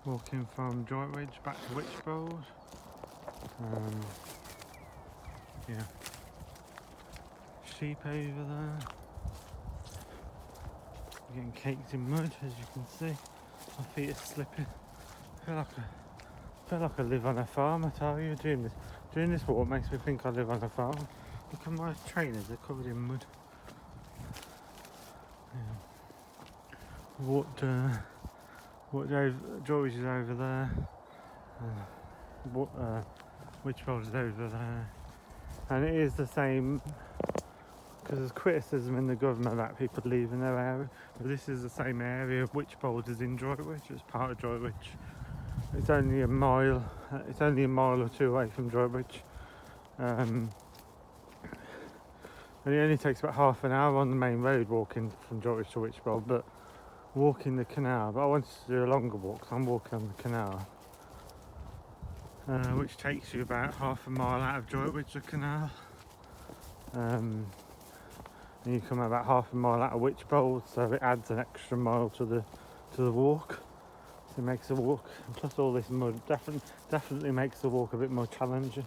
Walking from Droitwich back to Wychbold. Yeah, sheep over there. Getting caked in mud, as you can see. My feet are slipping. I feel like I live on a farm. I tell you, doing this walk makes me think I live on a farm. Look at my trainers; they're covered in mud. Yeah. Walked over. George is over there. Wychbold is over there, and it is the same. Because there's criticism in the government about people leaving their area, but this is the same area. Wychbold is in Droitwich. It's part of Droitwich. It's only a mile. It's only a mile or two away from Droitwich, and it only takes about half an hour on the main road walking from Droitwich to Wychbold. But walking the canal. But I wanted to do a longer walk, so I'm walking on the canal, which takes you about half a mile out of Droitwich, the canal. And you come about half a mile out of Wychbold, so it adds an extra mile to the walk. So it makes the walk, and plus all this mud definitely makes the walk a bit more challenging.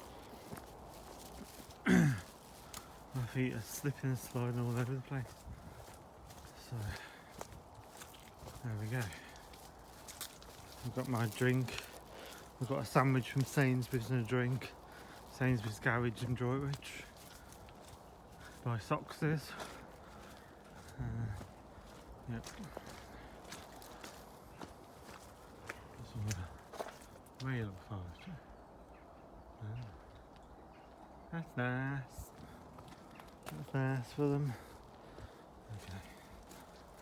My feet are slipping and sliding all over the place. So there we go. I've got my drink. I've got a sandwich from Sainsbury's and a drink. Sainsbury's garage in Droitwich. By Sox's. Yep. Real fast. That's nice. That's nice for them. Okay.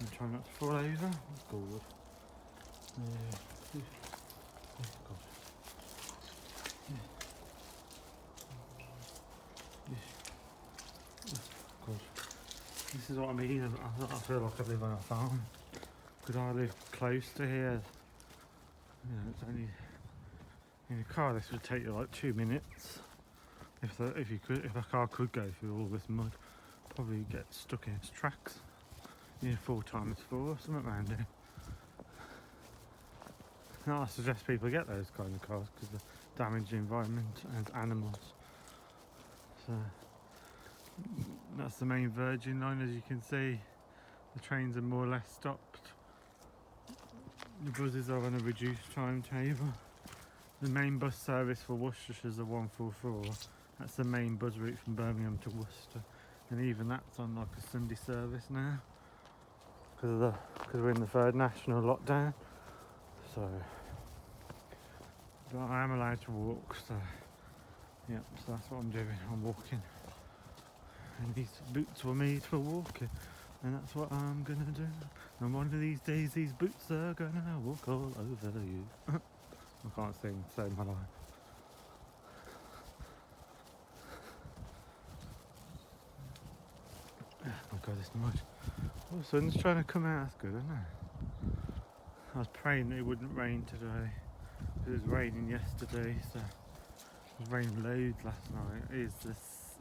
I'm trying not to fall over. That's good. God. God. This is what I mean. I feel like I live on a farm because I live close to here. You know, it's only in a car. This would take you like 2 minutes if a car could go through all this mud. Probably get stuck in its tracks. 4x4 or something around here. Now I suggest people get those kind of cars because they damage the environment and animals. So that's the main Virgin line, as you can see. The trains are more or less stopped. The buses are on a reduced timetable. The main bus service for Worcestershire is the 144. That's the main bus route from Birmingham to Worcester, and even that's on like a Sunday service now because we're in the third national lockdown. So, but I am allowed to walk. So, yeah. So that's what I'm doing. I'm walking, and these boots were made for walking, and that's what I'm gonna do. And one of these days, these boots are gonna walk all over you. I can't sing, save my life. Oh my god, it's mud. Oh, the sun's trying to come out, that's good, isn't it? I was praying that it wouldn't rain today. It was raining yesterday, so it rained loads last night. Is this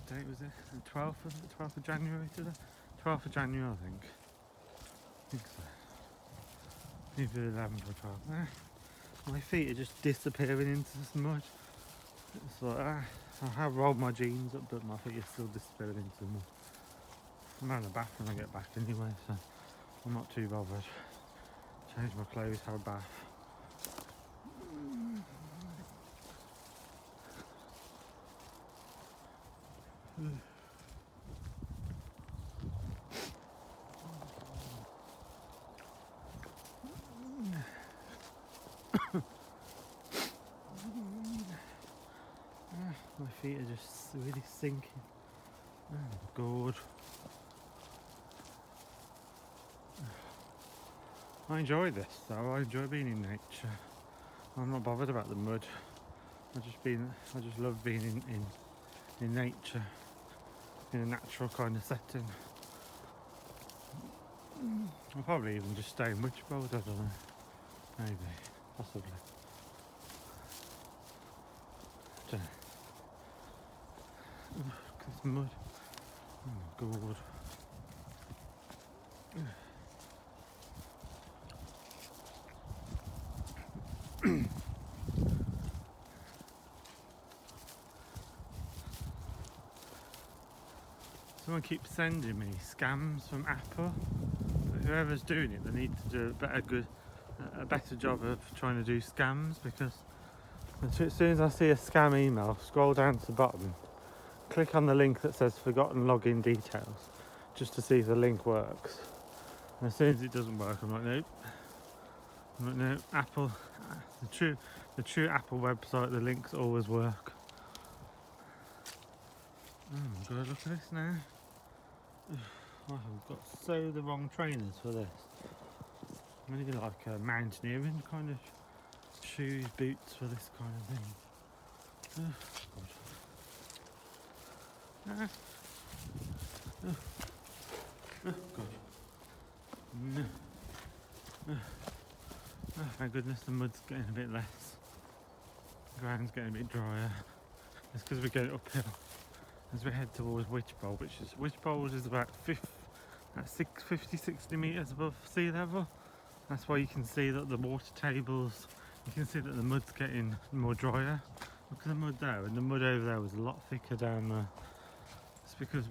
date was it? The 12th of January today? 12th of January, I think so. Maybe 11th or 12th. My feet are just disappearing into this mud. It's like, I have rolled my jeans up, but my feet are still disappearing into the mud. I'm having a bath when I get back anyway, so I'm not too bothered. Change my clothes, have a bath. My feet are just really sinking. Oh god. I enjoy this though. I enjoy being in nature. I'm not bothered about the mud. I just love being in nature, in a natural kind of setting. I'll probably even just stay in Wychbold, I don't know. Maybe, possibly. Don't know. Look at this mud. Oh my god. Someone keeps sending me scams from Apple. But whoever's doing it, they need to do a better job of trying to do scams, because as soon as I see a scam email, scroll down to the bottom, click on the link that says forgotten login details, just to see if the link works. And as soon as it doesn't work, I'm like, nope. No, Apple, the true Apple website, the links always work. Oh my god, look at this now. I have got so the wrong trainers for this. I'm gonna be like a mountaineering kind of shoes, boots for this kind of thing. Oh god. Oh god. No. Oh, thank goodness the mud's getting a bit less. The ground's getting a bit drier. It's because we're going uphill as we head towards Wychbold, Wychbold is about 50-60 metres above sea level. That's why you can see that the water tables, you can see that the mud's getting more drier. Look at the mud there, and the mud over there was a lot thicker down there. It's because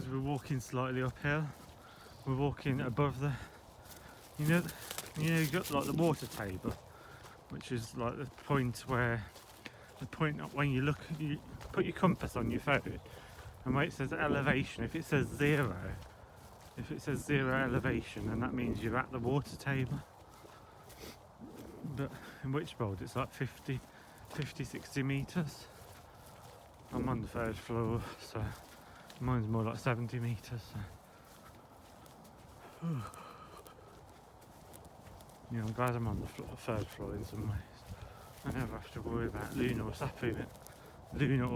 we're walking slightly uphill. We're walking above the, you know you've got like the water table, which is like the point when you put your compass on your phone, and where it says elevation, if it says zero elevation, then that means you're at the water table. But in Wychbold it's like 50-60 metres. I'm on the third floor, so mine's more like 70 metres. So. Yeah, I'm glad I'm on the third floor in some ways. I never have to worry about Luna or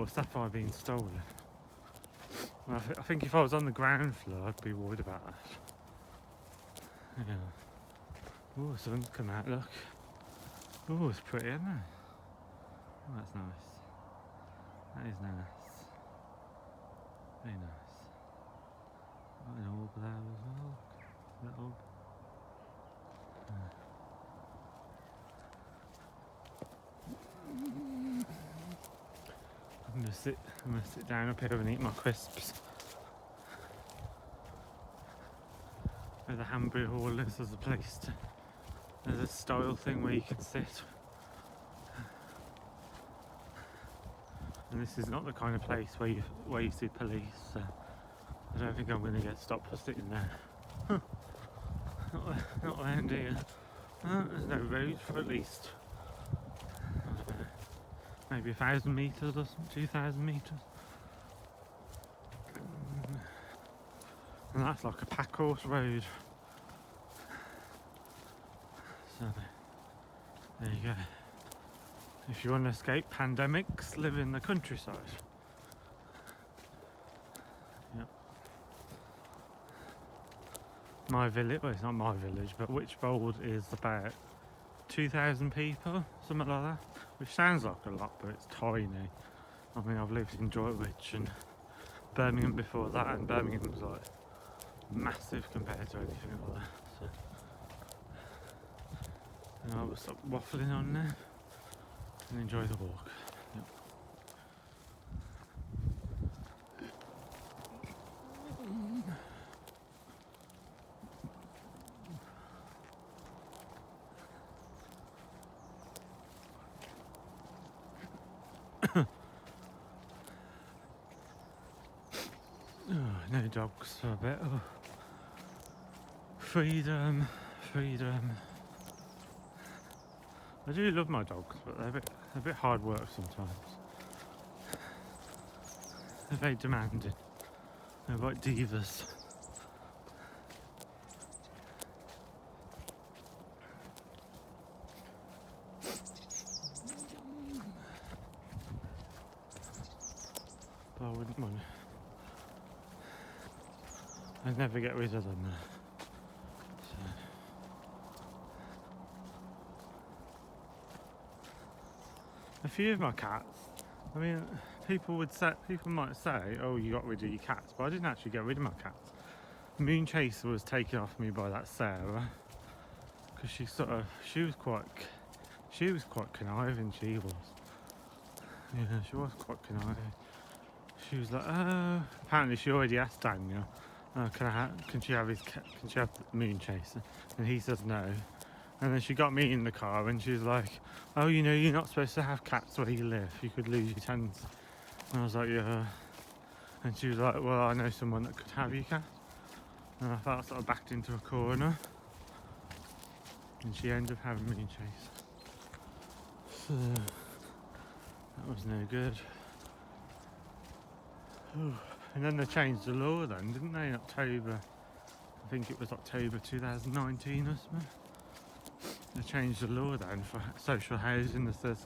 Sapphire being stolen. Well, I think if I was on the ground floor, I'd be worried about that. Yeah. Oh, sun's come out, look. Oh, it's pretty, isn't it? Oh, that's nice. That is nice. Very nice. Got an orb there as well. That orb. I'm gonna sit down up here and eat my crisps. Where the Hanbury Hall is, there's a style thing where you can sit. And this is not the kind of place where you see police, so I don't think I'm going to get stopped for sitting there. Not around here. There's no road for at least maybe 1,000 metres or something, 2,000 metres. And that's like a pack horse road. So there you go. If you want to escape pandemics, live in the countryside. Yep. My village, well, it's not my village, but Wychbold is about 2,000 people, something like that. Which sounds like a lot, but it's tiny. I mean, I've lived in Droitwich and Birmingham before that, and Birmingham was like massive compared to anything like that. So, and I will stop waffling on now and enjoy the walk. Yep. Oh, no dogs for a bit. Oh. Freedom. I do love my dogs, but they're a bit hard work sometimes. They're very demanding. They're like divas. But I wouldn't want to. I'd never get rid of them now. So. A few of my cats, I mean, people might say, oh, you got rid of your cats, but I didn't actually get rid of my cats. Moon Chaser was taken off me by that Sarah, because she was quite conniving, she was. Yeah, she was quite conniving. she was like, oh, apparently she already asked Daniel, oh, can she have the moon chaser? And he says no. And then she got me in the car and she was like, oh, you know, you're not supposed to have cats where you live, you could lose your chance. And I was like, yeah. And she was like, well, I know someone that could have your cat. And I felt sort of backed into a corner. And she ended up having moon chase. So that was no good. And then they changed the law then, didn't they, in October? I think it was October 2019 or something. They changed the law then for social housing. That says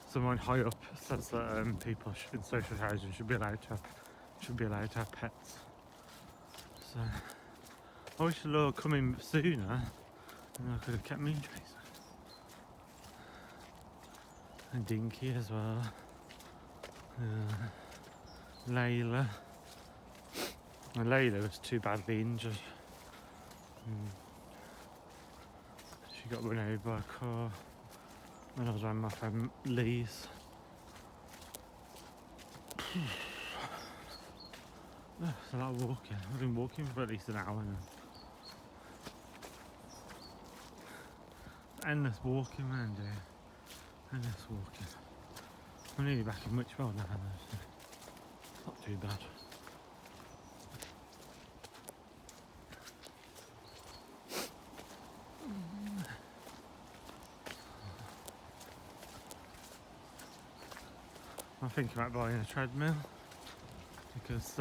someone high up says that people in social housing should be allowed to have pets. So I wish the law had come in sooner, and I could have kept moon chaser and Dinky as well. Layla. And Layla was too badly injured. She got run over by a car when I was around my friend Lee's. It's a lot of walking. I've been walking for at least an hour now. Endless walking around here. Endless walking. I'm nearly back in Wychbold now, so not too bad. I'm thinking about buying a treadmill because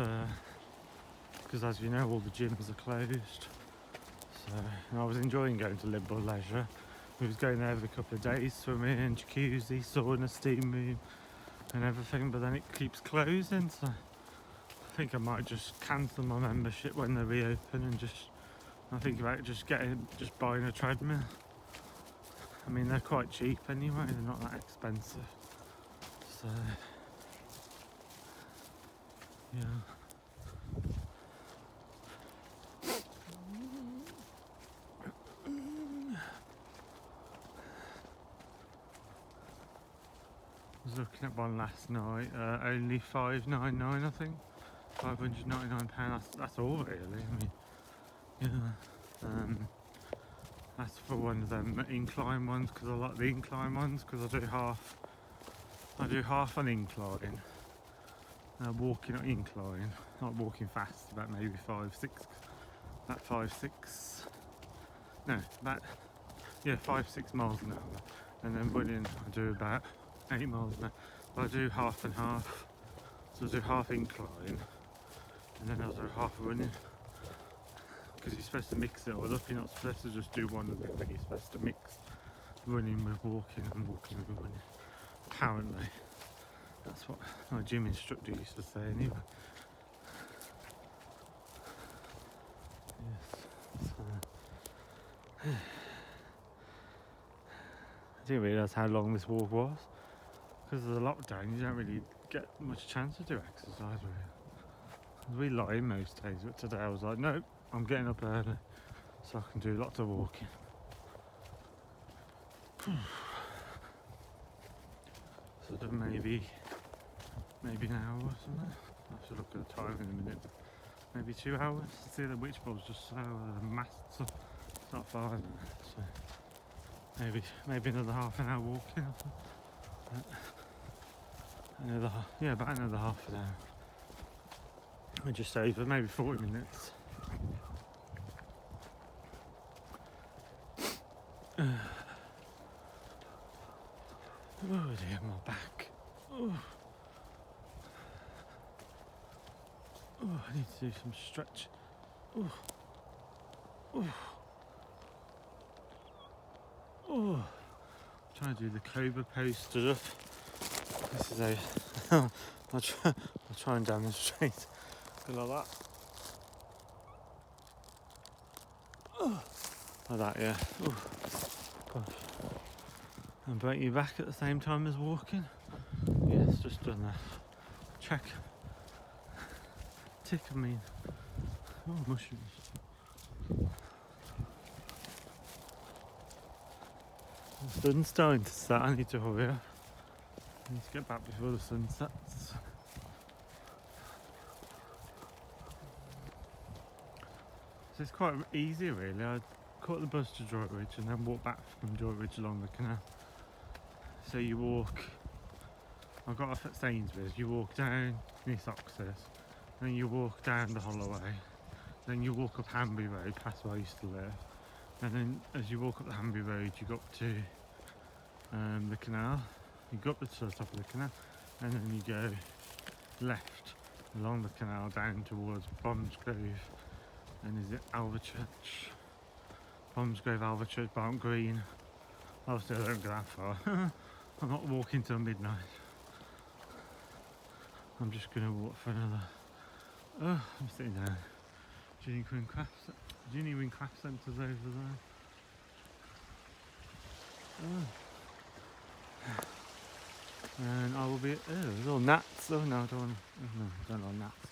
as you know, all the gyms are closed. So I was enjoying going to Liberal Leisure. We was going there every couple of days, swimming, jacuzzi, sauna, steam room and everything, but then it keeps closing, so I think I might just cancel my membership when they reopen and I think about just buying a treadmill. I mean, they're quite cheap anyway, they're not that expensive. So yeah. I was looking at one last night, only £5.99 I think, £599. That's all really. I mean, yeah. That's for one of them incline ones because I like the incline ones because I do half an incline, walking on incline, not walking fast, about maybe 5, 6 miles an hour, and then running I do about 8 miles an hour. But I do half and half, so I do half incline and then I do half running, because you're supposed to mix it all up. You're not supposed to just do one of it, but you're supposed to mix running with walking and walking with running. Apparently that's what my gym instructor used to say anyway. Yes. So, I didn't realise how long this walk was. Because of the lockdown, you don't really get much chance to do exercise really. We lie in most days, but today I was like, nope, I'm getting up early so I can do lots of walking. Sort of maybe an hour or something. I should look at the time in a minute. Maybe 2 hours. See, the Wychbold's just so the masts are not far now, so maybe another half an hour walking or something. About another half an hour. Or just over, maybe 40 minutes. Oh dear, my back. Oh, I need to do some stretch. Trying to do the cobra pose stood up. This is I'll try and demonstrate. Go like that. Like that, yeah. Gosh. And break your back at the same time as walking. Yes, just done that. Check. Tick, I mean. Oh, mushrooms. The sun's starting to set. I need to hurry up. I need to get back before the sun sets. So it's quite easy really. I caught the bus to Droitwich and then walked back from Droitwich along the canal. So you walk, I got off at Sainsbury's, you walk down near Soxers, then you walk down the Holloway, then you walk up Hanby Road, past where I used to live, and then as you walk up the Hanby Road you go up to the canal, you go up to the top of the canal, and then you go left along the canal down towards Bromsgrove, and is it Alvechurch? Bromsgrove, Alvechurch, Barnt Green. Obviously I don't go that far. I'm not walking till midnight. I'm just gonna walk for another. Oh, I'm sitting down. Genuine craft centres over there. Oh. And I will be. Oh, there's all gnats. Oh no, I don't want. Oh, no, I don't want gnats.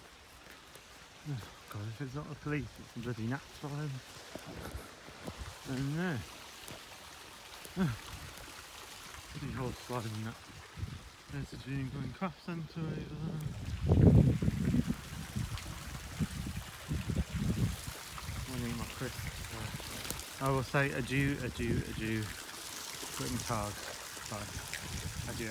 Oh, God, if it's not the police, it's some bloody gnats following. Oh no. Oh. Bloody horse sliding gnat. There's the Genuine Craft Centre over there. I'll eat my crisps. I will say adieu, adieu, adieu. Put in cards. Bye. Adieu.